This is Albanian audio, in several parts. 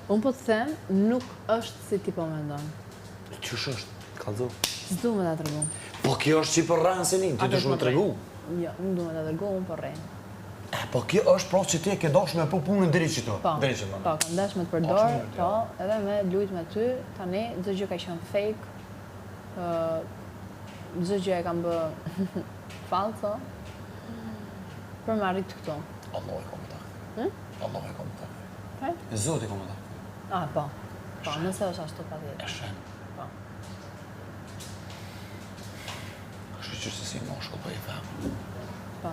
Unë po të them, nuk është si ti po mendon. Qysh është? Kallëzo. S'du me ta tregu. Po kjo është që për rranë se ti dush me tregu. Jo, unë du me ta tregu, unë po rrejnë. Po kjo është pra që ti ke dash me po punën deri qito. Po, kam dash me të përdor, po, edhe me lujt me ty, tani, çdo gjë ka qenë fake, çdo gjë e kam bë falso, për me arrit këto. Allah e kom ta. Allah e kom ta. Zoti kom ta. Ah, po, nëse është ashtu pa tjetër. E shen. Po. Kështu që se si moshkull po i them. Po.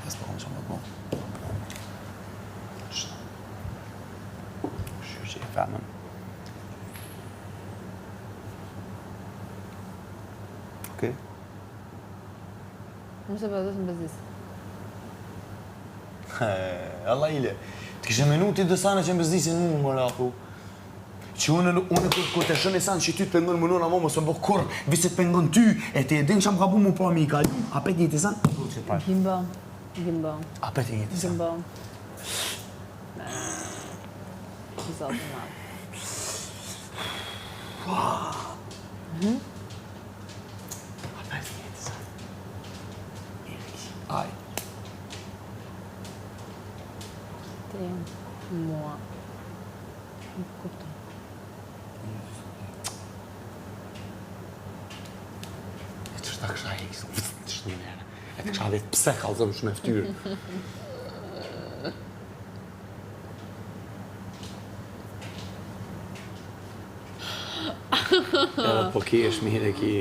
As po kom që më të bo. Kështu që i femën. Okej. Më se për dhe të më bezis. Allah ile. Të kishe minuti dësane që më bezdisin mu më raku. Që unë kur të shën e sanë që ty të pengon më nëna mo më së më bëhë kur, vise të pengon ty, e të edin që më ka bu mu po amika. Apet një të sanë? Gimbo. Apet një të sanë? Gimbo. Zotë në madhë. Apet një të sanë? Aj. 3 mua. Nuk kuptoj. E që shta kësha e kisë, që shtë një njerë. E të kësha vetë pse kalëzëm shumë e ftyrë. Edhe po ki është mirë e ki...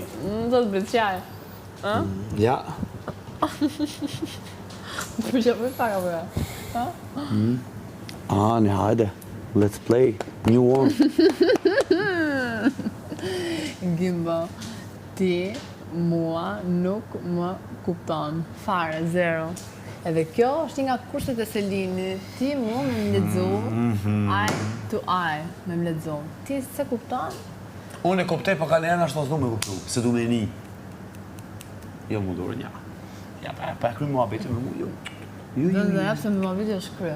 Do të bëtë qaj. Ja. Për që për paka përra. Ne hajde. Let's play. New one. Gimbo, ti mua nuk më kupton. Fare, zero. Edhe kjo është një nga kushtet e Selinit. Ti mua me më ledzu, eye to eye me më ledzu. Ti se kupton? Unë e kuptej, po ka lejena është të me kuptu. Se du me një. Jo mu dorë nja. Ja, pa e kry mua bete me mu, jo. Do të jap se mua bete është kry.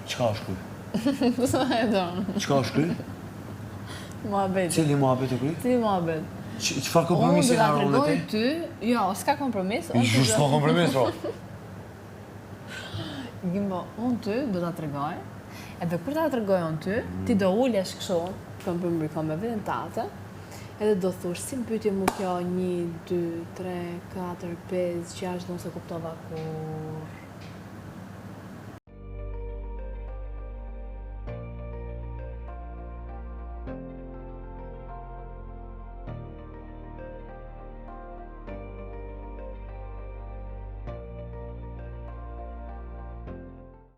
Qka është kry? Pësë me e donë? Qka është kry? Mua bete. Cili mua bete kry? Ti mua bete. Qëfar kompromisi nga rrëllë Unë do ty, jo, s'ka kompromis. Just s'ka kompromis, bro. Gimbo, unë ty do t'a tregoj, edhe kur t'a tregoj unë ty, ti do ullesh kështu, kam përmbrikon me vetën tate, edhe do thush, si më pyetje mu kjo 1, 2, 3, 4, 5, 6, do nëse kuptova kur...